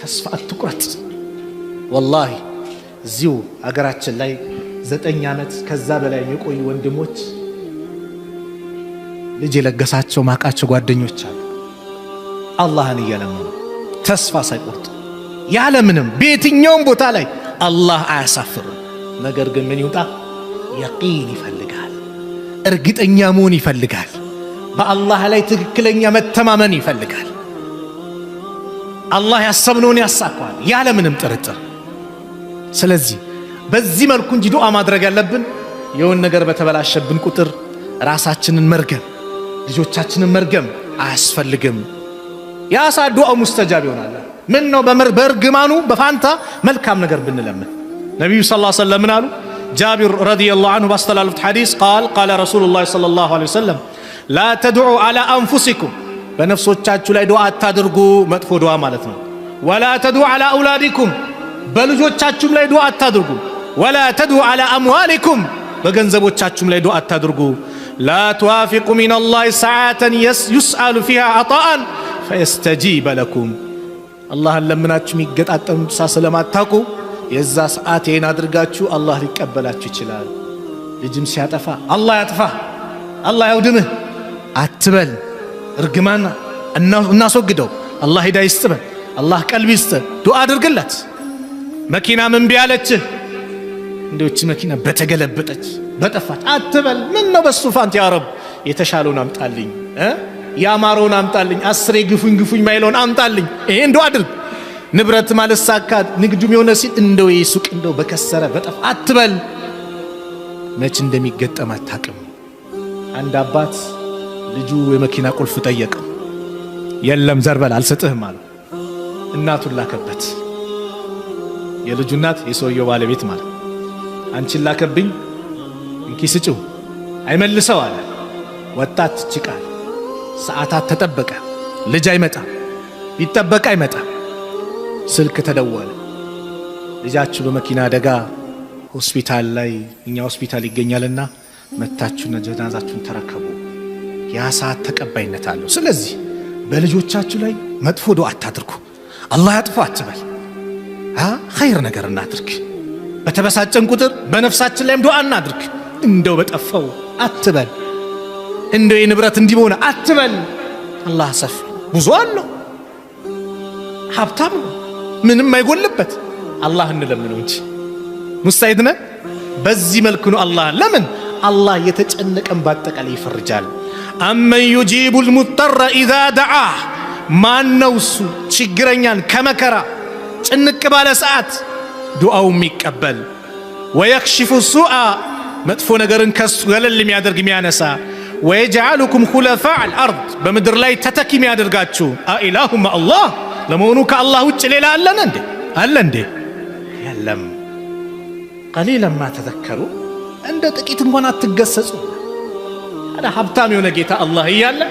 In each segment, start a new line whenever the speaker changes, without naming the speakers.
ተስፋ አትቁረጥ። ወላሂ እዚሁ አገራችን ላይ 9 ዓመት ከዛ በላይ የቆዩ ወንድሞች ልጅ የለገሳቸው ማቃቸው ጓደኞች አሉ። አላህን እየለመኑ ተስፋ ሳይቆርጡ ያለምንም በየትኛውም ቦታ ላይ አላህ አያሳፍርም። ነገር ግን ምን ይውጣ? የቂን ይፈልጋል፣ እርግጠኛ መሆን ይፈልጋል፣ በአላህ ላይ ትክክለኛ መተማመን ይፈልጋል። አላህ ያሰብነውን ያሳካዋል ያለምንም ጥርጥር። ስለዚህ በዚህ መልኩ እንጂ ዱዓ ማድረግ ያለብን የሆነ ነገር በተበላሸብን ቁጥር ራሳችንን መርገም ልጆቻችንን መርገም አያስፈልግም። ያሳ ዱዓው ሙስተጃብ ይሆናል። ምን ነው በርግማኑ በፋንታ መልካም ነገር ብንለምን። ነብዩ ሰለላሁ ዐለይሂ ወሰለም አሉ ጃቢር ረዲየላሁ ዐንሁ ባስተላለፉት ሐዲስ ቃል ረሱሉላህ ሰለላሁ ዐለይሂ ወሰለም ላ ተድዑ ዐላ አንፉሲኩም በነፍሶቻችሁ ላይ ዱዓ አታድርጉ፣ መጥፎ ዱዓ ማለት ነው። ወላ ተድዑ ዐላ አውላዲኩም በልጆቻችሁም ላይ ዱዓ አታድርጉ። ወላ ተድዑ ዐላ አምዋሊኩም በገንዘቦቻችሁም ላይ ዱዓ አታድርጉ። ላ ትዋፊቁ ሚነላሂ ሰዓተን ዩስአሉ ፊሃ አጣአን ፈየስተጂበ ለኩም አላህን ለምናችሁ የሚገጣጠም ስለማታውቁ የዛ ሰዓት ይሄን አድርጋችሁ አላህ ሊቀበላችሁ ይችላል። ልጅም ሲያጠፋ አላህ ያጥፋ አላህ ያውድምህ አትበል። እርግማና እናስወግደው። አላህ ሂዳያ ይስጥህ፣ አላህ ቀልብ ይስጥህ። ዱዓ አድርግለት። መኪና ምን ቢያለችህ እንደውች መኪና በተገለበጠች በጠፋች አትበል። ምን ነው በሱ ፋንት ያ ረብ የተሻለውን አምጣልኝ፣ ያማረውን አምጣልኝ፣ አስሬ ግፉኝ ማይለውን አምጣልኝ። ይሄን ዱዓ አድርግ። ንብረት ማለሳካ ንግዱም የሆነ ሲል እንደው የሱቅ እንደው በከሰረ በጠፋ አትበል። መች እንደሚገጠም አታውቅም። አንድ አባት ልጁ የመኪና ቁልፍ ጠየቀው። የለም ዘርበል አልሰጥህም አለ። እናቱን ላከበት። የልጁ እናት የሰውየው ባለቤት ማለት አንቺን ላከብኝ እንኪ ስጪው አይመልሰው አለ። ወጣት ጭቃል ሰዓታት ተጠበቀ። ልጅ አይመጣም፣ ቢጠበቅ አይመጣም። ስልክ ተደወለ። ልጃችሁ በመኪና አደጋ ሆስፒታል ላይ እኛ ሆስፒታል ይገኛልና መታችሁና ጀናዛችሁን ተረከቡ። ያ ሰዓት ተቀባይነት አለው። ስለዚህ በልጆቻችሁ ላይ መጥፎ ዱዓ አታድርጉ። አላህ ያጥፋ አትበል። ኸይር ነገር እናድርግ። በተበሳጨን ቁጥር በነፍሳችን ላይም ዱዓ እናድርግ። እንደው በጠፋው አትበል። እንደው የንብረት እንዲሆነ አትበል። አላህ ሰፊ ብዙ አለው፣ ሀብታም ነው፣ ምንም አይጎልበት። አላህ እንለምነው እንጂ ሙስታሂድ ነን። በዚህ መልኩ ነው አላህ ለምን አላህ የተጨነቀን ባጠቃላይ ይፈርጃል። አመን ዩጂቡል ሙጠረ ኢዛ ደዓህ ማን ነው እሱ ችግረኛን ከመከራ ጭንቅ ባለ ሰዓት ዱዓው የሚቀበል። ወየክሽፉ ሱአ መጥፎ ነገርን ከሱ ገለል የሚያደርግ የሚያነሳ። ወየጅዓሉኩም ኹለፋአል አርድ በምድር ላይ ተተኪ የሚያደርጋችሁ። አኢላሁም አላህ ለመሆኑ ከአላህ ውጭ ሌላ አለን እንዴ? አለ እንዴ? የለም። ቀሊለን ማ ተዘከሩ እንደ ጥቂት እንኳን አትገሰጹ። አዳ ሀብታም የሆነ ጌታ አላህ እያለ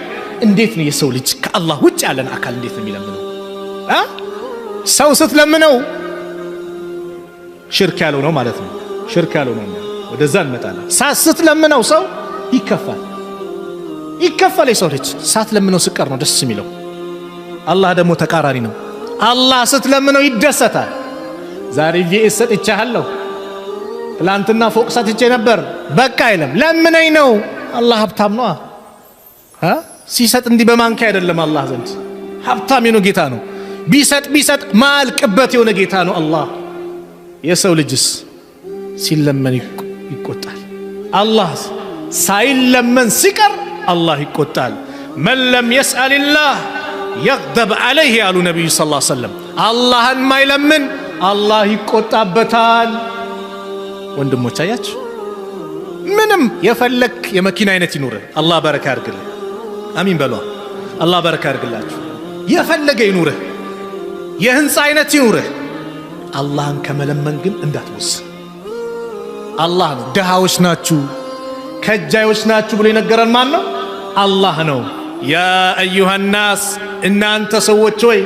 እንዴት ነው የሰው ልጅ ከአላህ ውጭ ያለን አካል እንዴት ነው የሚለምነው? ሰው ስትለምነው ሽርክ ያለው ነው ማለት ነው። ሽርክ ያለው ነው። ወደዛ እንመጣለን። ስትለምነው ሰው ይከፋል። የሰው ልጅ ሳትለምነው ስቀር ነው ደስ የሚለው። አላህ ደግሞ ተቃራኒ ነው። አላህ ስትለምነው ይደሰታል። ዛሬ ቪኤስ ሰጥቻለሁ፣ ትላንትና ፎቅ ሰጥቼ ነበር፣ በቃ አይለም። ለምነኝ ነው። አላህ ሀብታም ነው። ሲሰጥ እንዲህ በማንኪያ አይደለም። አላህ ዘንድ ሀብታም የሆነ ጌታ ነው። ቢሰጥ ማልቅበት የሆነ ጌታ ነው አላህ። የሰው ልጅስ ሲለመን ይቆጣል። አላህ ሳይለመን ሲቀር አላህ ይቆጣል። መን ለም የስአልላህ የግደብ ዐለይህ ያሉ ነቢዩ ሰለላሁ ዐለይሂ ወሰለም። አላህን ማይለምን አላህ ይቆጣበታል። ወንድሞች አያችሁ፣ ምንም የፈለክ የመኪና አይነት ይኑርህ፣ አላህ በረካ ያርግልህ። አሚን በሏ። አላህ በረካ ያርግላችሁ። የፈለገ ይኑርህ፣ የህንፃ አይነት ይኑርህ፣ አላህን ከመለመን ግን እንዳትወስን። አላህ ነው። ድሃዎች ናችሁ ከጃዮች ናችሁ ብሎ የነገረን ማን ነው? አላህ ነው። ያ አዩሃ ናስ እናንተ ሰዎች ሆይ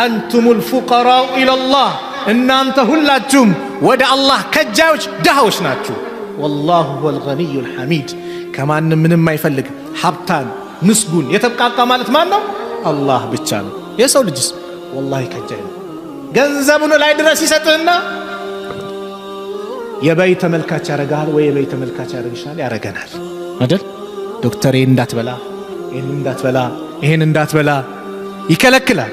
አንቱሙል ፉቀራኡ ኢለላህ እናንተ ሁላችሁም ወደ አላህ ከጃዮች ድሃዎች ናችሁ። ወላሁ ሁወል ገኒዩል ሐሚድ ከማንም ምንም አይፈልግ ሀብታም ምስጉን የተብቃቃ ማለት ማን ነው? አላህ ብቻ ነው። የሰው ልጅስ ወላሂ ከጃይ ነው። ገንዘቡን ላይ ድረስ ይሰጥህና የበይ ተመልካች ያረጋል ወይ የበይ ተመልካች ያረግሻል ያረገናል አይደል? ዶክተር ይሄን እንዳትበላ ይሄን እንዳትበላ ይሄን እንዳትበላ ይከለክላል።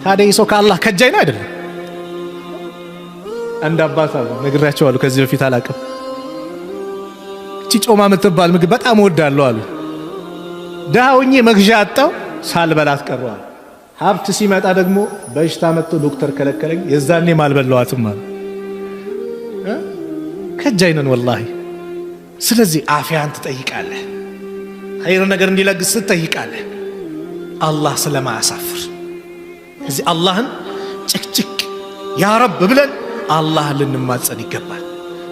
ታዲያ ይሶ ከአላህ ከጃይ ነው አይደል? አንድ አባት አሉ ነግራቸዋለሁ ከዚህ በፊት አላቅም። እቺ ጮማ የምትባል ምግብ በጣም እወዳለሁ አሉ። ዳውኝ መግዣ አጣው ሳልበላት ቀረዋል። ሀብት ሲመጣ ደግሞ በሽታ መጥቶ ዶክተር ከለከለኝ የዛኔ ማልበላዋትም አሉ። ከጃይ ነን ወላሂ። ስለዚህ አፊያን ትጠይቃለህ፣ ኸይር ነገር እንዲለግስ ትጠይቃለህ አላህ ስለማያሳፍር። እዚህ አላህን ጭቅጭቅ ያ ረብ ብለን አላህን ልንማጸን ይገባል።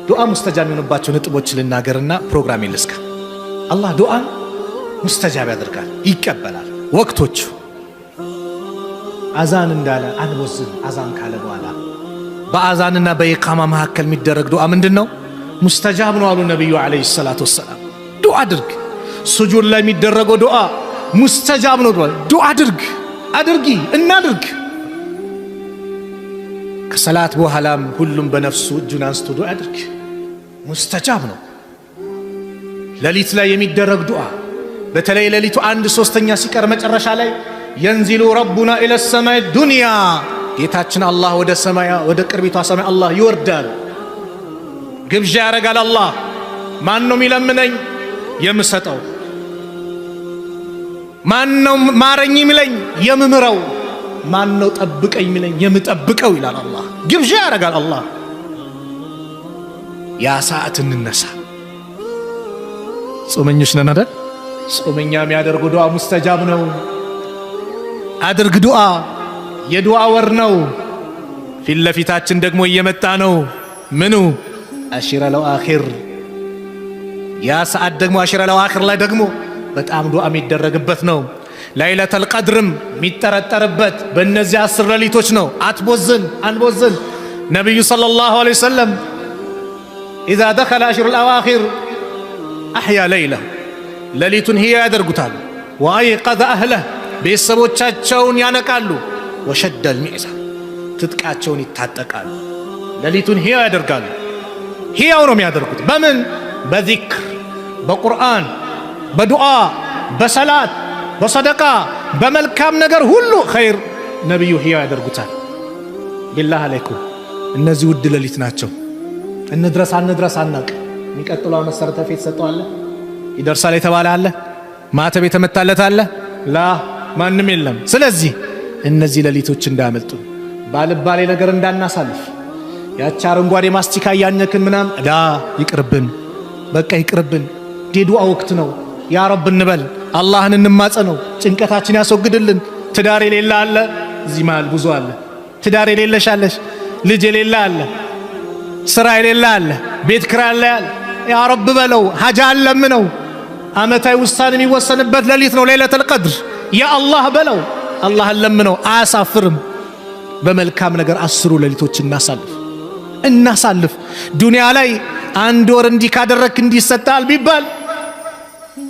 ዱዓ ሙስተጃብ የሆነባቸው ነጥቦች ልናገርና ፕሮግራም ይልስካ። አላህ ዱዓን ሙስተጃብ ያደርጋል፣ ይቀበላል። ወቅቶቹ አዛን እንዳለ አንወዝን። አዛን ካለ በኋላ በአዛንና በኢቃማ መካከል የሚደረግ ዱዓ ምንድነው? ሙስተጃብ ነው አሉ ነብዩ አለይሂ ሰላቱ ወሰላም። ዱዓ አድርግ። ሱጁድ ላይ የሚደረገው ዱዓ ሙስተጃብ ነው። ዱዓ አድርጊ እናድርግ። ከሰላት በኋላም ሁሉም በነፍሱ እጁን አንስቶ ዱዓ አድርግ፣ ሙስተጃብ ነው። ሌሊት ላይ የሚደረግ ዱዓ በተለይ ሌሊቱ 1/3 ሲቀር መጨረሻ ላይ ينزل ربنا إلى السماء الدنيا ጌታችን አላህ ወደ ሰማያ ወደ ቅርቢቷ ሰማይ አላህ ይወርዳል። ግብዣ ያረጋል አላህ። ማን ነው የሚለምነኝ የምሰጠው? ማን ነው ማረኝ የሚለኝ የምምረው? ማን ነው ጠብቀኝ የሚለኝ የምጠብቀው? ይላል አላህ። ግብዣ ያረጋል አላህ። ያ ሰዓት እንነሳ። ጾመኞች ነን አይደል? ጾመኛ የሚያደርገው ዱዓ ሙስተጃብ ነው። አድርግ ዱዓ። የዱዓ ወር ነው። ፊት ለፊታችን ደግሞ እየመጣ ነው። ምኑ አሽረል አኺር። ያ ሰዓት ደግሞ አሽረል አኺር ላይ ደግሞ በጣም ዱዓ የሚደረግበት ነው። ለይለተል ቀድርም የሚጠረጠርበት በእነዚህ 10 ሌሊቶች ነው። አትቦዝን አንቦዝን። ነብዩ ሰለላሁ ዐለይሂ ወሰለም ኢዛ ደኸለ አሽረል አዋኺር አህያ ለይለሁ ሌሊቱን ህያ ያደርጉታል። ወአይቀዘ አህለህ ቤተሰቦቻቸውን ያነቃሉ። ወሸደል ሚዕዛር ትጥቃቸውን ይታጠቃሉ። ሌሊቱን ህያው ያደርጋሉ። ህያው ነው የሚያደርጉት። በምን? በዚክር፣ በቁርአን፣ በዱዓ፣ በሰላት፣ በሰደቃ፣ በመልካም ነገር ሁሉ ኸይር ነብዩ ህያው ያደርጉታል። ቢላህ አለይኩም እነዚህ ውድ ሌሊት ናቸው። እንድረስ አንድረስ አናውቅ። የሚቀጥለው መሰረተ ፊት ሰጠዋለ ይደርሳል የተባለ አለ? ማተብ የተመታለት አለ? ላ ማንም የለም። ስለዚህ እነዚህ ሌሊቶች እንዳያመልጡ ባልባሌ ነገር እንዳናሳልፍ። ያቺ አረንጓዴ ማስቲካ ያኘክን ምናም ዳ ይቅርብን፣ በቃ ይቅርብን። ዱዓ ወቅት ነው። ያ ረብ እንበል፣ አላህን እንማጸነው፣ ጭንቀታችን ያስወግድልን። ትዳር የሌለ አለ እዚህ መሃል ብዙ አለ። ትዳር የሌለሽ አለሽ፣ ልጅ የሌለ አለ፣ ስራ የሌለ አለ፣ ቤት ኪራይ አለ። ያ ረብ በለው፣ ሀጃ አለምነው። አመታዊ ውሳኔ የሚወሰንበት ሌሊት ነው ለይለቱል ቀድር። ያ አላህ በለው፣ አላህን ለምነው፣ አያሳፍርም። በመልካም ነገር 10 ሌሊቶች እናሳልፍ። ዱንያ ላይ 1 ወር እንዲህ ካደረክ እንዲሰጣል ቢባል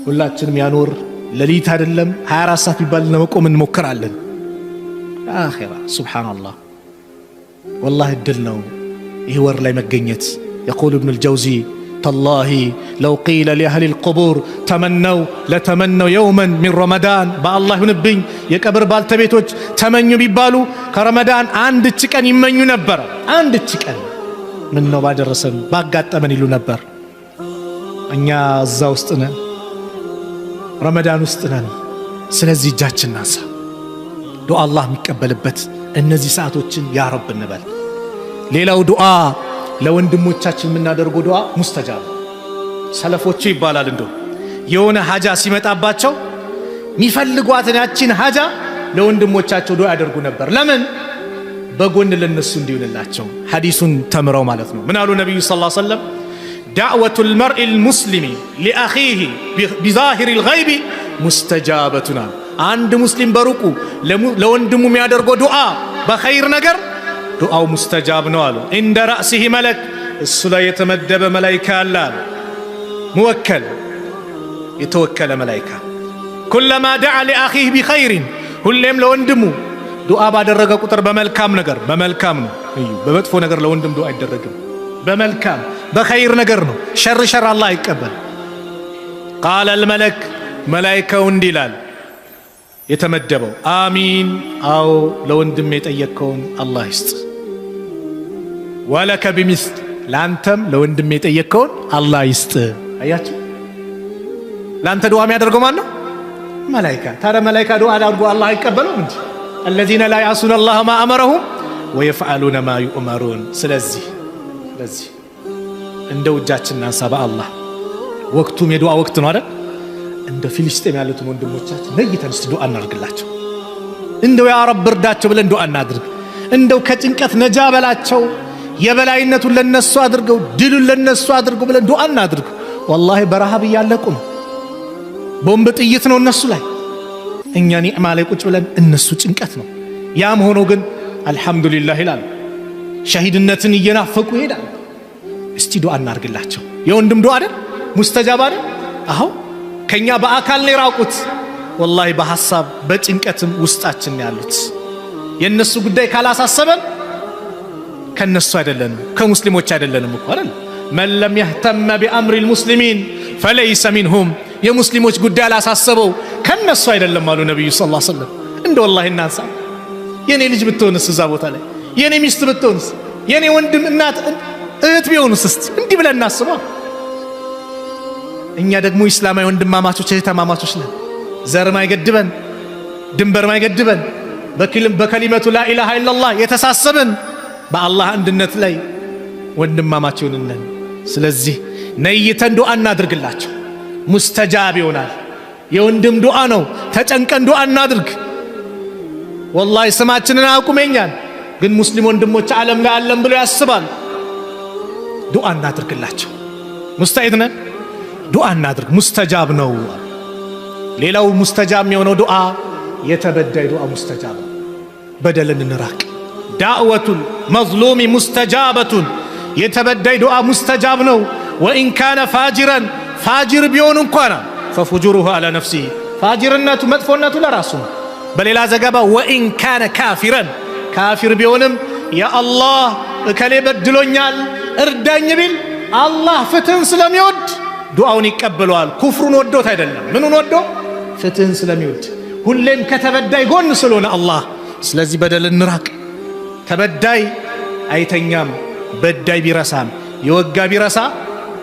ሁላችንም ያኖር ሌሊት አይደለም 24 ሰዓት ቢባል ለመቆም እንሞክራለን። አኺራ ሱብሃንአላህ ወላሂ እድል ነው ይህ ወር ላይ መገኘት። يقول ابن الجوزي تالله لو قيل لأهل القبور تمنوا لتمنوا يوما من رمضان بالله ينبين يكبر بالتبيتوች ተመኙ ቢባሉ ከረመዳን አንድች ቀን ይመኙ ነበር። አንድች ቀን ምን ነው ባደረሰን ባጋጠመን ይሉ ነበር። እኛ እዛ ውስጥ ነን፣ ረመዳን ውስጥ ነን። ስለዚህ እጃችን ናሳ ዱዓ አላህ የሚቀበልበት እነዚህ ሰዓቶችን ያ ረብ እንበል። ሌላው ዱዓ ለወንድሞቻችን የምናደርገው ዱዓ ሙስተጃብ። ሰለፎቹ ይባላል እንደው የሆነ ሀጃ ሲመጣባቸው የሚፈልጓትን ያቺን ሀጃ ለወንድሞቻቸው ዱዓ ያደርጉ ነበር። ለምን? በጎን ለነሱ እንዲሆንላቸው ሐዲሱን ተምረው ማለት ነው። ምን አሉ ነብዩ ሰለላሁ ዐለይሂ ወሰለም? ዳዕወቱል መርኢል ሙስሊሚ ሊአኺሂ ቢዛሂሪል ገይቢ ሙስተጃበቱን። አንድ ሙስሊም በሩቁ ለወንድሙ የሚያደርገው ዱዓ በኸይር ነገር ዱዓው ሙስተጃብ ነው አሉ። እንደ ራእሲሂ መለክ እሱ ላይ የተመደበ መላኢካ አለ። ሙወከል የተወከለ መላኢካ ኩለማ ደዓ ሊአኺሂ ቢኸይሪን ሁሌም ለወንድሙ ዱዓ ባደረገ ቁጥር በመልካም ነገር በመልካም ነው። እዩ በመጥፎ ነገር ለወንድም ዱዓ አይደረግም። በመልካም በኸይር ነገር ነው። ሸር አላህ አይቀበል። ቃለ አልመለክ መላኢካው እንዲህ ይላል የተመደበው አሚን፣ አዎ ለወንድም የጠየቅከውን አላህ ይስጥ። ወለከ ቢሚስል ላንተም ለወንድም የጠየቅከውን አላህ ይስጥ። አያችሁ ላንተ ዱዓ የሚያደርገው ማን ነው? መላኢካ። ታዲያ መላኢካ ዱዓ አድርጎ አላህ አይቀበለውም እንጂ الذين لا يعصون الله ما أمرهم ويفعلون ما يؤمرون። ስለዚህ እንደው እጃችንን አንሳ በአላህ ወቅቱም የዱዓ ወቅት ነው አይደል? እንደ ፊልስጤም ያሉትን ወንድሞቻችን ነይተን እስቲ ዱዓ እናድርግላቸው። እንደው ያ ረብ እርዳቸው ብለን ዱዓ እናድርግ። እንደው ከጭንቀት ነጃ በላቸው፣ የበላይነቱን ለነሱ አድርገው፣ ድሉን ለነሱ አድርገው ብለን ዱዓ እናድርግ። ወላሂ በረሃብ እያለቁ ነው። ቦምብ ጥይት ነው እነሱ ላይ፣ እኛ ኒዕማ ላይ ቁጭ ብለን እነሱ ጭንቀት ነው። ያም ሆኖ ግን አልሐምዱሊላህ ይላል። ሸሂድነትን እየናፈቁ ይሄዳል። እስቲ ዱዓ እናድርግላቸው። የወንድም ዱዓ አይደል ሙስተጃብ አይደል? አዎ ከኛ በአካል ነው የራቁት፣ ወላሂ በሐሳብ በጭንቀትም ውስጣችን ያሉት። የነሱ ጉዳይ ካላሳሰበን ከነሱ አይደለንም፣ ከሙስሊሞች አይደለንም እኮ አይደል? መን ለም يهتم بأمر المسلمين فليس منهم። የሙስሊሞች ጉዳይ አላሳሰበው ከነሱ አይደለም አሉ ነብዩ ሰለላሁ ዐለይሂ ወሰለም። እንደ ወላሂ እናንሳ። የኔ ልጅ ብትሆንስ እዛ ቦታ ላይ፣ የኔ ሚስት ብትሆንስ፣ የኔ ወንድም እናት እህት ቢሆንስ፣ እስቲ እንዲህ ብለን እናስባ። እኛ ደግሞ እስላማዊ ወንድማማቾች እህትማማቾች ነን። ዘር ማይገድበን፣ ድንበር ማይገድበን፣ በከሊመቱ ላኢላሃ ኢላላህ የተሳሰብን በአላህ አንድነት ላይ ወንድማማች ነን። ስለዚህ ነይተን ዱዓ እናድርግላቸው፣ ሙስተጃብ ይሆናል። የወንድም ዱዓ ነው። ተጨንቀን ዱዓ እናድርግ። ወላሂ ስማችንን አቁመኛል፣ ግን ሙስሊም ወንድሞች ዓለም ላይ አለም ብሎ ያስባል። ዱዓ እናድርግላቸው። ሙስተዒድ ነን፣ ዱዓ እናድርግ። ሙስተጃብ ነው። ሌላው ሙስተጃብ የሆነው ዱዓ የተበዳይ ዱዓ ሙስተጃብ ነው። በደልን እንራቅ። ዳዕወቱል መዝሉሚ ሙስተጃበቱን፣ የተበዳይ ዱዓ ሙስተጃብ ነው። ወኢን ካነ ፋጅረን፣ ፋጅር ቢሆን እንኳን ፈፉጁሩሁ አላ ነፍሲሂ፣ ፋጅርነቱ መጥፎነቱ ለራሱ ነው። በሌላ ዘገባ ወኢን ካነ ካፊረን፣ ካፊር ቢሆንም ያአላህ እከሌ በድሎኛል እርዳኝ ቢል አላህ ፍትህን ስለሚወድ ዱዓውን ይቀበለዋል። ኩፍሩን ወዶት አይደለም። ምኑን ወዶ? ፍትህን ስለሚወድ፣ ሁሌም ከተበዳይ ጎን ስለሆነ አላህ። ስለዚህ በደል እንራቅ። ተበዳይ አይተኛም፣ በዳይ ቢረሳም። የወጋ ቢረሳ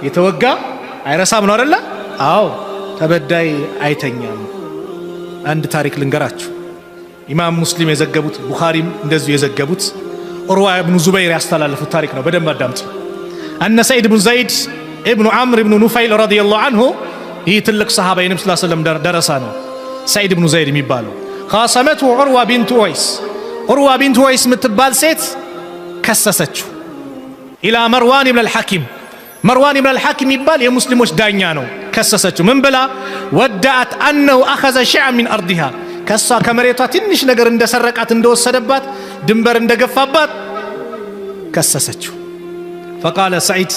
የተወጋ አይረሳም ነው አይደለ? አዎ ተበዳይ አይተኛም። አንድ ታሪክ ልንገራችሁ። ኢማም ሙስሊም የዘገቡት፣ ቡኻሪም እንደዚሁ የዘገቡት፣ ዑርዋ ኢብኑ ዙበይር ያስተላለፉት ታሪክ ነው። በደንብ አዳምጡ። አነ ሰዒድ ብኑ ዘይድ ኢብኑ ዐምር ኢብኑ ኑፈይል ረዲየላሁ ዐንሁ፣ ይህ ትልቅ ሰሃባ የነብዩ ሰለላሁ ዐለይሂ ወሰለም ደረሳ ነው። ሰዒድ ብኑ ዘይድ የሚባለው ኻሰመቱ ዑርዋ ቢንቱ ወይስ፣ ዑርዋ ቢንቱ ወይስ የምትባል ሴት ከሰሰችው ኢላ መርዋን ኢብኑ አልሐኪም። መርዋን ኢብኑ አልሐኪም ይባል የሙስሊሞች ዳኛ ነው። ከሰሰችው ምን ብላ? ወዳአት አነሁ አኸዘ ሸይአን ሚን አርዲሃ፣ ከሷ ከመሬቷ ትንሽ ነገር እንደሰረቃት፣ እንደወሰደባት፣ ድንበር እንደገፋባት ከሰሰችው። ፈቃለ ሰዒድ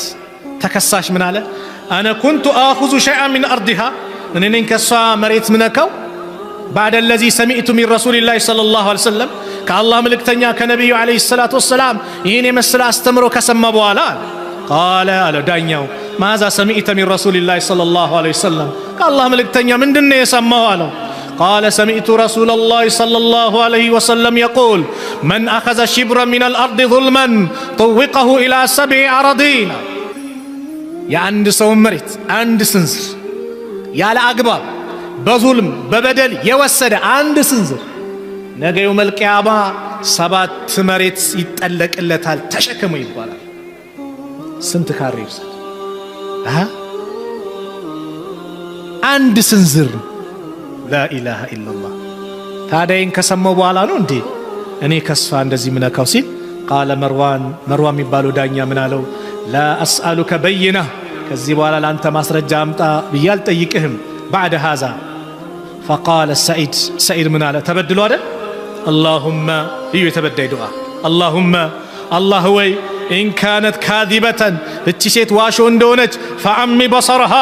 ተከሳሽ ምን አለ? አነ ኩንቱ አኹዙ ሸይአን ሚን አርዲሃ፣ እኔ ነኝ ከሷ መሬት ምነካው። ባዕደ ለዚ ሰሚዕቱ ሚን ረሱሊላሂ ሰለላሁ ዐለይሂ ወሰለም፣ ከአላህ መልእክተኛ ከነቢዩ ዐለይሂ ሰላቱ ወሰላም ይህን የመሰለ አስተምሮ ከሰማ በኋላ ቃለ አለ ዳኛው፣ ማዛ ሰሚዕተ ሚን ረሱሊላሂ ሰለላሁ ዐለይሂ ወሰለም፣ ከአላህ መልእክተኛ ምንድነው የሰማው አለው። ቃለ ሰሚዕቱ ረሱለላሂ ሰለላሁ ዐለይሂ ወሰለም የቁል መን አኸዘ ሽብረን ሚነል አርድ ዙልመን ጠወቀሁ ኢላ ሰብዒ አረዲን። የአንድ ሰው መሬት አንድ ስንዝር ያለ አግባብ በዙልም በበደል የወሰደ አንድ ስንዝር ነገ የውመል ቂያማ 7 መሬት ይጠለቅለታል፣ ተሸከመ ይባላል። ስንት ካሬ ይርሳል? አንድ ስንዝር። ላኢላሃ ኢላላህ። ታዲያን ከሰማው በኋላ ነው እንዴ እኔ ከሷ እንደዚህ ምነካው ሲል፣ ቃለ መርዋን የሚባለው ዳኛ ምን አለው? ላ አስአሉከ በይና፣ ከዚህ በኋላ ለአንተ ማስረጃ አምጣ ብዬ አልጠይቅህም። ባዕደ ሃዛ ፈቃለ ሰዒድ ምን አለ? ተበድሎ አይደል? አላሁመ፣ እዩ የተበዳይ ዱዓ። አላሁመ፣ አላህ ወይ ኢን ካነት ካዚበተን፣ እቺ ሴት ዋሾ እንደሆነች፣ ፈዐሚ በሰረሃ፣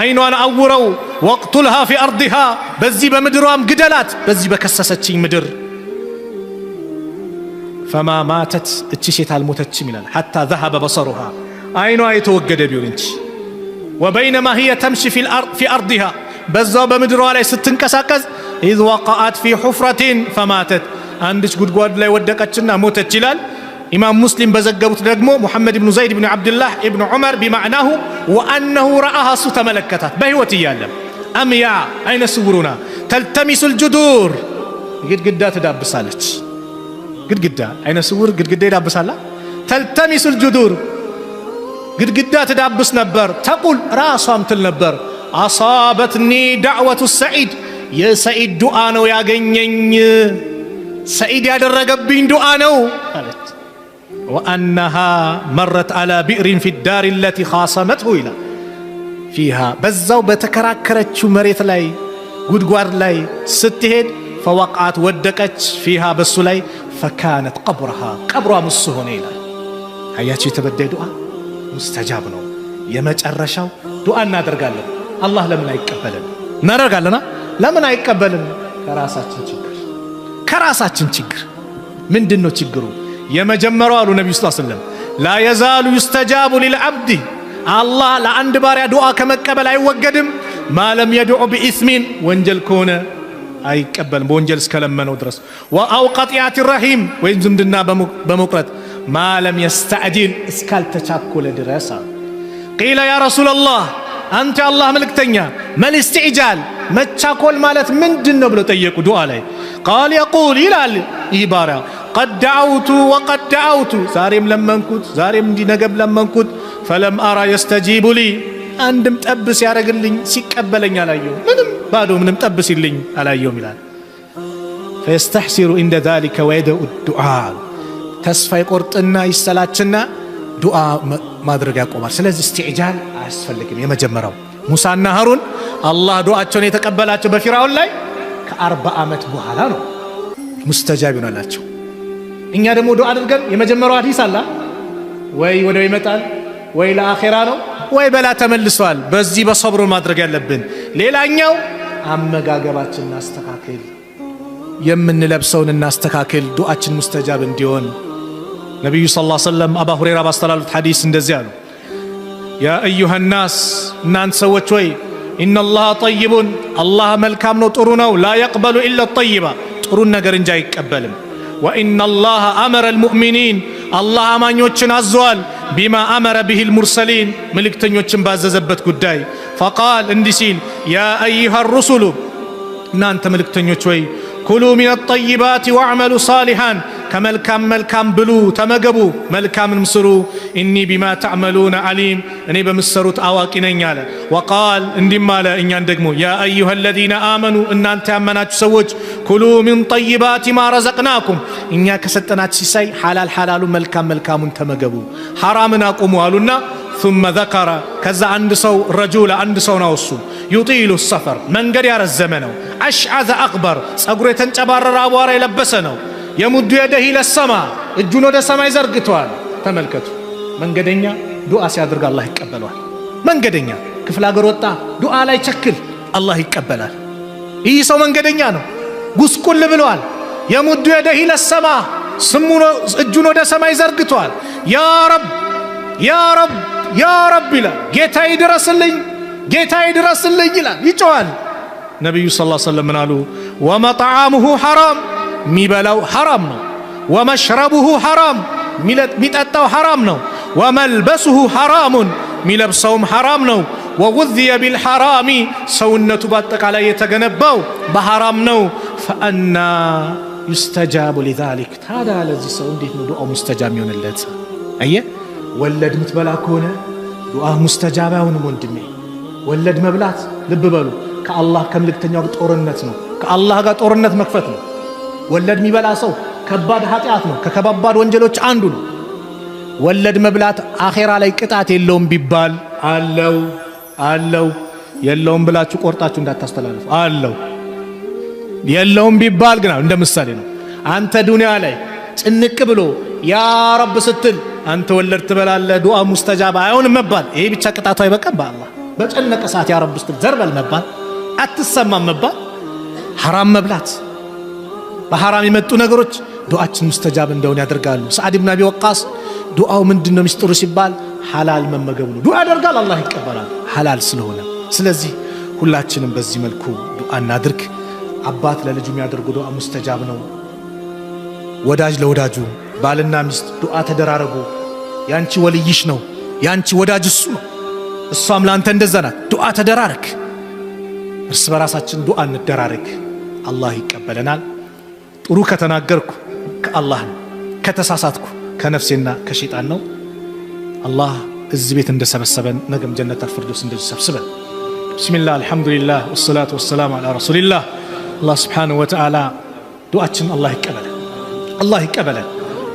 አይኗን አውረው፣ ወቅቱልሃ ፊ አርዲሃ፣ በዚህ በምድሯም ግደላት፣ በዚህ በከሰሰችኝ ምድር። ፈማ ማተት እቺ ሴት አልሞተችም ይላል ሐታ ذهب بصرها አይኗ የተወገደ ቢሆን እንጂ وبينما هي تمشي في أرضها በዛው በምድሯ ላይ ስትንቀሳቀስ إذ وقعت في حفرة فماتت አንድች ጉድጓድ ላይ ወደቀችና ሞተች ይላል ኢማም ሙስሊም በዘገቡት ደግሞ ሙሐመድ ኢብኑ ዘይድ ኢብኑ አብዱላህ ኢብኑ ዑመር بمعناه وأنه رآها እሱ ተመለከታት በህይወት እያለ አምያ አይነ ስውሩና ተልተሚሱ الجدور ግድግዳ ትዳብሳለች ግድግዳ አይነ ስውር ግድግዳ ይዳብሳላ ተልተሚሱ الجدور ግድግዳ ትዳብስ ነበር ተቁል ራሷም ትል ነበር አሳበትኒ ዳዕወቱ ሰዒድ የሰዒድ ዱዓ ነው ያገኘኝ ሰዒድ ያደረገብኝ ዱዓ ነው አለች وأنها مرت على بئر في الدار التي خاصمته إلى فيها በዛው በተከራከረችው መሬት ላይ ጉድጓድ ላይ ስትሄድ فوقعت ወደቀች فيها በሱ ላይ فكانت قبرها ቀብሯ እሱ ሆነ ይላል አያችሁ የተበደይ ዱዓ ሙስተጃብ ነው የመጨረሻው ዱዓ እናደርጋለን አላህ ለምን አይቀበልን እናደርጋለና ለምን አይቀበልን ከራሳችን ችግር ምንድነው ችግሩ የመጀመሪያው አሉ ነብዩ ሰለላሁ ዐለይሂ ወሰለም لا يزال يستجاب للعبد አላህ ለአንድ ባሪያ ዱዓ ከመቀበል አይወገድም ማለም يدعو باسم ወንጀል ከሆነ አይቀበልም በወንጀል እስከለመነው ድረስ ወአው ቀጢዓት الرحيم ወይ ዝምድና በመቁረጥ ማለም يستعجل እስካልተቻኮለ ድረስ قيل يا رسول الله አንተ አላህ መልእክተኛ من استعجال መቻኮል ማለት ምንድነው ብለው ጠየቁ ዱዓ ላይ قال يقول ይላል ይህ ባሪያ قد دعوت وقد دعوت ዛሬም ለመንኩት ዛሬም እንዲነገብ ለመንኩት فلم أرى يستجيب لي አንድም ጠብስ ያረግልኝ ሲቀበለኝ አላየው ምንም ባዶ ምንም ጠብስ ይልኝ አላየው ይላል فيستحسر عند ذلك ويدعو الدعاء ተስፋ ይቆርጥና ይሰላችና ዱዓ ማድረግ ያቆማል ስለዚህ استعجال አያስፈልግም የመጀመሪያው ሙሳና ሃሩን አላህ ዱዓቸውን የተቀበላቸው በፊራውን ላይ ከ40 ዓመት በኋላ ነው ሙስተጃብ ይሆናላቸው እኛ ደግሞ ዱዓ አድርገን የመጀመሪያው ሐዲስ አላ ወይ ወደው ይመጣል ወይ ለአኺራ ነው ወይ በላ ተመልሷል በዚህ በሰብሩ ማድረግ ያለብን ሌላኛው አመጋገባችንን እናስተካክል የምንለብሰውን እናስተካክል ዱዓችን ሙስተጃብ እንዲሆን ነብዩ ሰለላሁ ዐለይሂ ወሰለም አቡ ሁረይራ ባስተላለፉት ሐዲስ እንደዚህ አሉ ያ አዩሃ الناس እናንተ ሰዎች ወይ ان الله طيب الله መልካም ነው ጥሩ ነው لا يقبل الا الطيب ጥሩ ነገር እንጂ አይቀበልም وان الله امر المؤمنين الله አማኞችን አዟል بما امر به المرسلين መልእክተኞችን ባዘዘበት ጉዳይ فقال እንዲህ ሲል يا ايها الرسل እናንተ መልእክተኞች ወይ كلوا من الطيبات واعملوا صالحا ከመልካም መልካም ብሉ ተመገቡ መልካምንም ስሩ اني بما تعملون عليم እኔ በመሰሩት አዋቂ ነኝ አለ وقال እንዲህ ማለ እኛን ደግሞ يا ايها الذين امنوا እናንተ ያመናችሁ ሰዎች كلوا من طيبات ما رزقناكم እኛ ከሰጠናችሁ ሲሳይ ሐላሉ መልካም መልካሙን ተመገቡ ሐራምን አቁሙ አሉና ثم ذكر ከዛ አንድ ሰው ረጁል አንድ ሰው ነው እሱ يطيل السفر መንገድ ያረዘመ ነው አሽዓዘ አክበር ጸጉሩ የተንጨባረረ አቧራ የለበሰ ነው የሙዱ የደህ ለሰማ እጁን ወደ ሰማይ ዘርግቷል ተመልከቱ መንገደኛ ዱዓ ሲያደርግ አላህ ይቀበላል መንገደኛ ክፍለ ሀገር ወጣ ዱዓ ላይ ቸክል አላህ ይቀበላል ይህ ሰው መንገደኛ ነው ጉስቁል ብሏል የሙዱ የደህ ለሰማ ስሙን እጁን ወደ ሰማይ ዘርግቷል ያ ረብ ያ ረብ ያ ረብ ይላል ጌታዬ ድረስልኝ ይላል ይጮሃል ነብዩ ሰለላሁ ዐለይሂ ወሰለም አሉ ወመጣዓሙሁ ሐራም ሚበላው ሐራም ነው ወመሽረቡሁ ሐራም ሚጠጣው ሐራም ነው ወመልበሱሁ ሐራሙን ሚለብሰውም ሐራም ነው ወጉዝየ ቢልሐራሚ ሰውነቱ በአጠቃላይ የተገነባው በሐራም ነው ፈአና ይስተጃቡ ሊዛሊክ ታዲያ ለዚህ ሰው እንዴት ነው ዱዓ ሙስተጃብ ይሆንለት አየ ወለድ ምትበላ ከሆነ ዱዓ ሙስተጃብ አይሆንም ወንድሜ ወለድ መብላት ልብ በሉ ከአላህ ከመልእክተኛው ጦርነት ነው ከአላህ ጋር ጦርነት መክፈት ነው ወለድ የሚበላ ሰው ከባድ ኃጢአት ነው ከከባድ ወንጀሎች አንዱ ነው ወለድ መብላት አኺራ ላይ ቅጣት የለውም ቢባል አለው የለውም ብላችሁ ቆርጣችሁ እንዳታስተላልፉ አለው የለውም ቢባል ግን እንደ ምሳሌ ነው አንተ ዱንያ ላይ ጭንቅ ብሎ ያ ረብ ስትል አንተ ወለድ ትበላለህ ዱዓ ሙስተጃብ አይሆንም መባል ይሄ ብቻ ቅጣቱ አይበቃም በአላህ በጨነቀ ሰዓት ያ ረብ ስትል ዘርበል መባል አትሰማም መባል ሐራም መብላት በሐራም የመጡ ነገሮች ዱዓችን ሙስተጃብ እንደሆነ ያደርጋሉ። ሰዓድ ኢብኑ አቢ ወቃስ ዱዓው ምንድነው ሚስጥሩ ሲባል ሐላል መመገቡ ነው። ዱዓ ያደርጋል፣ አላህ ይቀበላል ሐላል ስለሆነ። ስለዚህ ሁላችንም በዚህ መልኩ ዱዓ እናድርግ። አባት ለልጁ የሚያደርገው ዱዓ ሙስተጃብ ነው። ወዳጅ ለወዳጁ፣ ባልና ሚስት ዱዓ ተደራረጉ። ያንቺ ወልይሽ ነው፣ ያንቺ ወዳጅ እሱ ነው፣ እሷም ላንተ እንደዛ ናት። ዱዓ ተደራረግ፣ እርስ በራሳችን ዱዓ እንደራረግ፣ አላህ ይቀበለናል። ጥሩ ከተናገርኩ ከአላህ ነው፣ ከተሳሳትኩ ከነፍሴና ከሸይጣን ነው። አላህ እዚህ ቤት እንደሰበሰበን ነገም ጀነተል ፊርደውስ እንደሰበሰበን። ቢስሚላህ አልሐምዱሊላህ ወሰላቱ ወሰላሙ ዐላ ረሱሊላህ። አላህ ሱብሓነሁ ወተዓላ ዱዓችን አላህ ይቀበለን፣ አላህ ይቀበለን፣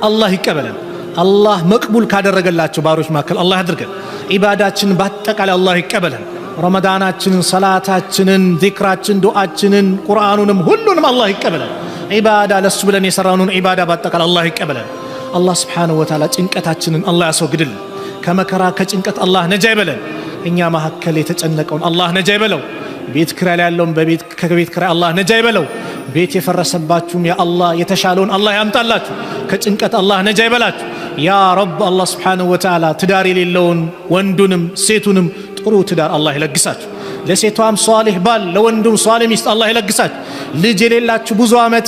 አላህ ይቀበለን። አላህ መቅቡል ካደረገላቸው ባሮች መካከል አላህ ያድርገን። ኢባዳችን በአጠቃላይ አላህ ይቀበለን። ረመዳናችንን፣ ሰላታችንን፣ ዚክራችን፣ ዱዓችንን፣ ቁርአኑንም ሁሉንም አላህ ይቀበለን። ኢባዳ ለሱ ብለን የሰራነውን ኢባዳ በአጠቃላይ አላህ ይቀበለን። አላህ ሱብሓነሁ ወተዓላ ጭንቀታችንን አላህ ያስወግድልን። ከመከራ ከጭንቀት አላህ ነጃ ይበለን። እኛ መካከል የተጨነቀውን አላህ ነጃ ይበለው። ቤት ኪራይ ላይ ያለውን ከቤት ኪራይ አላህ ነጃ ይበለው። ቤት የፈረሰባችሁም ያ አላህ የተሻለውን አላህ ያምጣላችሁ። ከጭንቀት አላህ ነጃ ይበላችሁ ያ ረብ። አላህ ሱብሓነሁ ወተዓላ ትዳር የሌለውን ወንዱንም ሴቱንም ጥሩ ትዳር አላህ ይለግሳችሁ። ለሴቷም ሷሊህ ባል ለወንዱም ሷሊህ ሚስት አላህ ይለግሳችሁ። ልጅ የሌላችሁ ብዙ ዓመት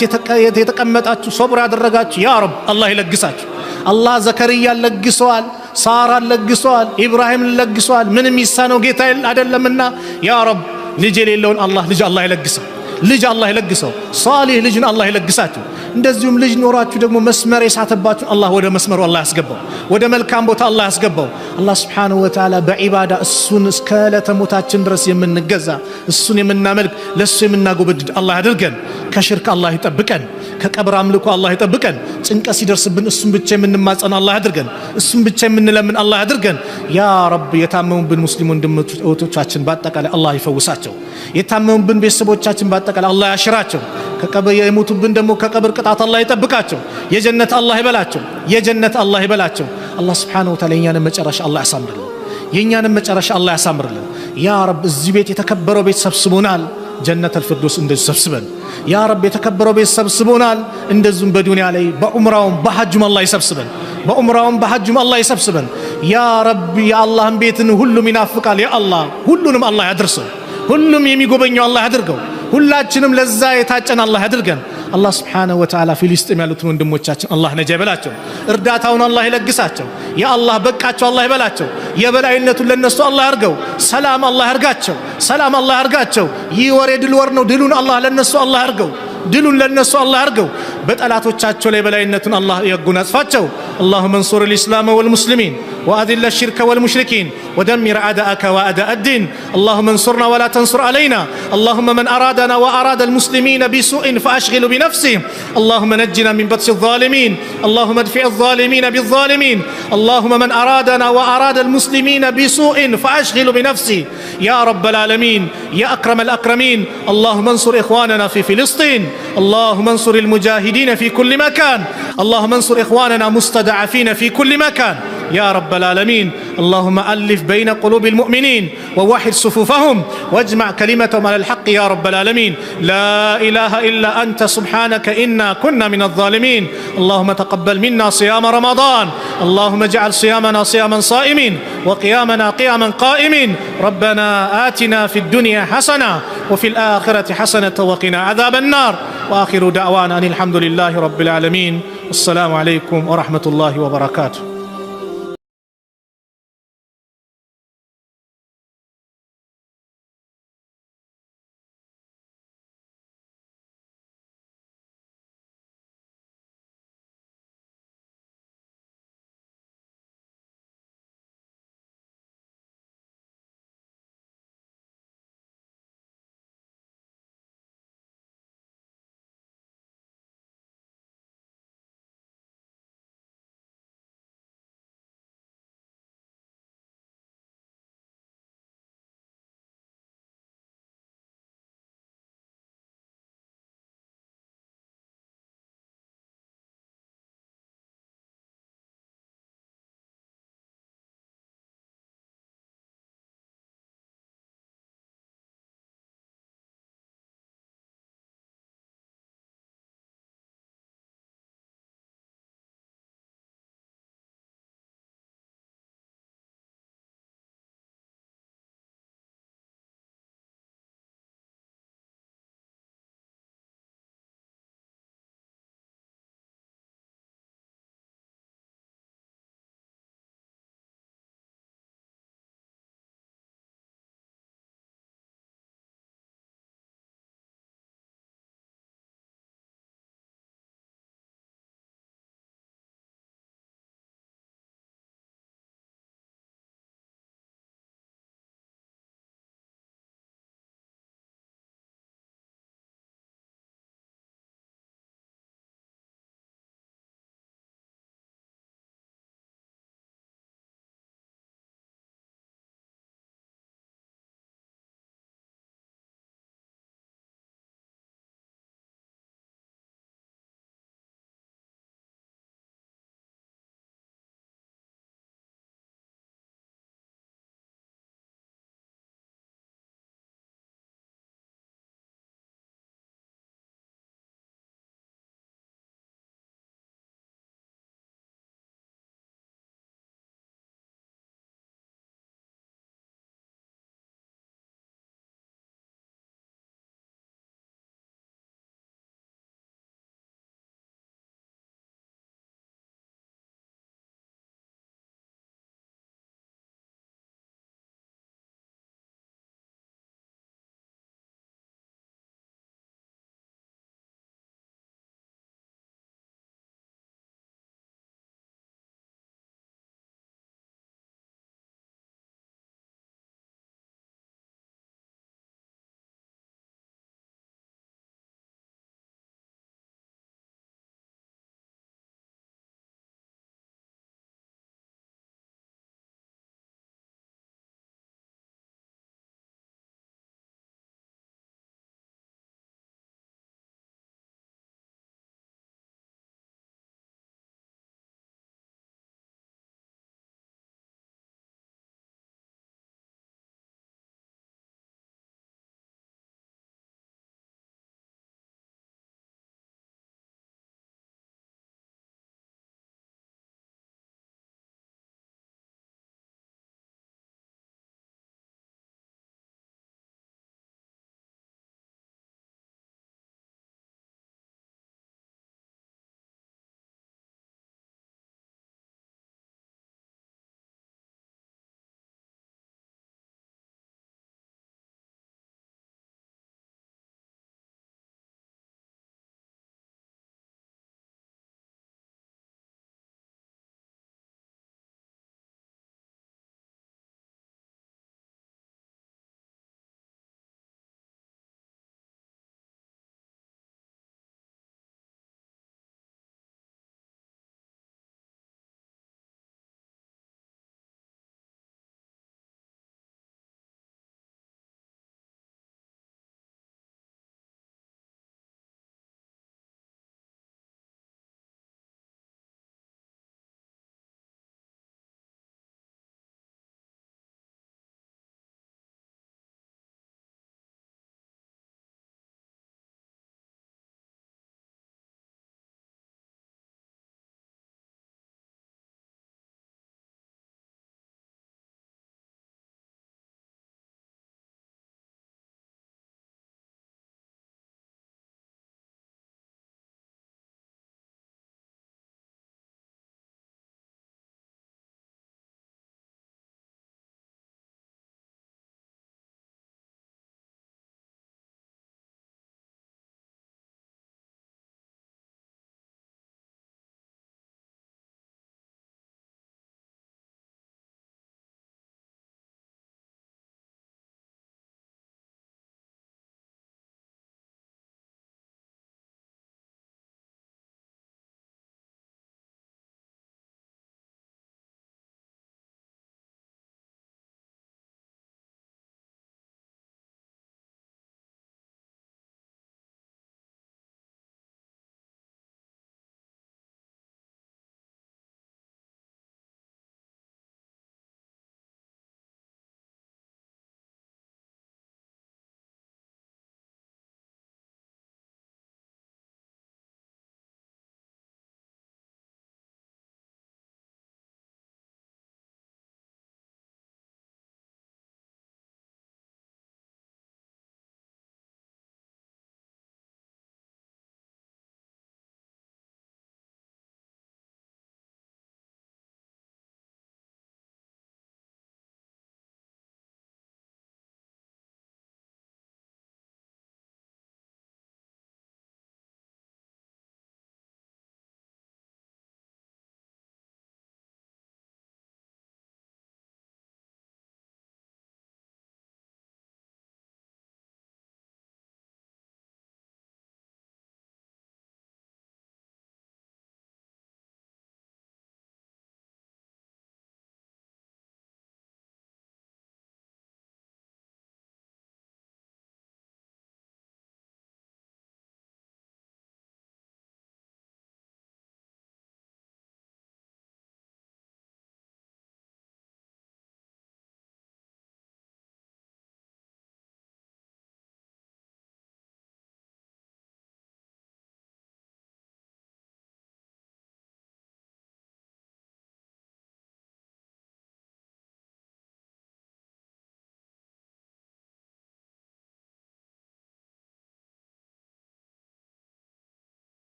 የተቀመጣችሁ ሶብር ያደረጋችሁ ያ ረብ አላህ ይለግሳችሁ። አላህ ዘከርያን ለግሰዋል፣ ሳራን ለግሰዋል፣ ኢብራሂምን ለግሰዋል። ምንም ይሳነው ጌታ አይደለምና ያ ረብ ልጅ የሌለውን አላህ ልጅ አላህ ይለግሰው፣ ልጅ አላህ ይለግሰው። ሷሊህ ልጅን አላህ ይለግሳችሁ። እንደዚሁም ልጅ ኖራችሁ ደግሞ መስመር የሳተባችሁን አላህ ወደ መስመሩ አላህ ያስገባው፣ ወደ መልካም ቦታ አላህ ያስገባው። አላህ ሱብሓነሁ ወተዓላ በዒባዳ እሱን እስከ ዕለተ ሞታችን ድረስ የምንገዛ እሱን የምናመልክ ለሱ የምናጎበድድ አላህ ያድርገን። ከሽርክ አላህ ይጠብቀን፣ ከቀብር አምልኮ አላህ ይጠብቀን። ጭንቀት ሲደርስብን እሱን ብቻ የምንማጸን አላህ ያድርገን፣ እሱን ብቻ የምንለምን አላህ ያድርገን። ያ ረብ የታመሙብን ሙስሊም ወንድሞች እህቶቻችን በአጠቃላይ አላህ ይፈውሳቸው። የታመሙብን ቤተሰቦቻችን በአጠቃላይ አላህ ያሽራቸው። ከቀብር የሞቱብን ደግሞ ከቀብር ቅጣት አላህ ይጠብቃቸው። የጀነት አላህ ይበላቸው፣ የጀነት አላህ ይበላቸው። አላህ ሱብሓነሁ ወተዓላ የኛንም መጨረሻ አላህ ያሳምርልን፣ የኛንም መጨረሻ አላህ ያሳምርልን። ያ ረብ እዚህ ቤት የተከበረው ቤት ሰብስቦናል፣ ጀነተል ፊርደውስ እንደዚህ ሰብስበን። ያ ረብ የተከበረው ቤት ሰብስቦናል፣ እንደዚሁም በዱንያ ላይ በዑምራውም በሐጁም አላህ ይሰብስበን፣ በዑምራውም በሐጁም አላህ ይሰብስበን። ያ ረብ የአላህን ቤትን ሁሉም ይናፍቃል። ያ አላህ ሁሉንም አላህ ያድርሰው፣ ሁሉም የሚጎበኘው አላህ ያድርገው። ሁላችንም ለዛ የታጨን አላህ ያድርገን። አላህ ሱብሓነሁ ወተዓላ ፊልስጤም ያሉትን ወንድሞቻችን አላህ ነጃ ይበላቸው፣ እርዳታውን አላህ ይለግሳቸው። ያ አላህ በቃቸው አላህ ይበላቸው፣ የበላይነቱን ለነሱ አላህ ያርገው። ሰላም አላህ ያርጋቸው፣ ሰላም አላህ ያርጋቸው። ይህ ወር የድል ወር ነው። ድሉን አላህ ለነሱ አላህ ያርገው፣ ድሉን ለነሱ አላህ ያርገው። በጠላቶቻቸው ላይ በላይነቱን አላህ ያጎናጽፋቸው። اللهم انصر الإسلام والمسلمين وأذل الشرك والمشركين ودمر أعداءك وأعداء الدين. اللهم انصرنا ولا تنصر علينا. اللهم من أرادنا وأراد المسلمين بسوء فأشغل بنفسه. اللهم نجنا من بطش الظالمين. اللهم ادفع الظالمين بالظالمين. اللهم من أرادنا وأراد المسلمين بسوء فأشغل بنفسه يا رب العالمين يا أكرم الأكرمين. اللهم انصر إخواننا في فلسطين. اللهم انصر المجاهدين في كل مكان. اللهم انصر إخواننا مستضعفين في كل مكان يا رب العالمين. اللهم ألف بين قلوب المؤمنين ووحد صفوفهم واجمع كلمتهم على الحق يا رب العالمين. لا إله إلا أنت سبحانك إنا كنا من الظالمين. اللهم تقبل منا صيام رمضان. اللهم اجعل صيامنا صياما صائمين وقيامنا قياما قائمين. ربنا آتنا في الدنيا حسنة وفي الآخرة حسنة وقنا عذاب النار. وآخر دعوانا أن الحمد لله رب العالمين. السلام عليكم ورحمة الله وبركاته.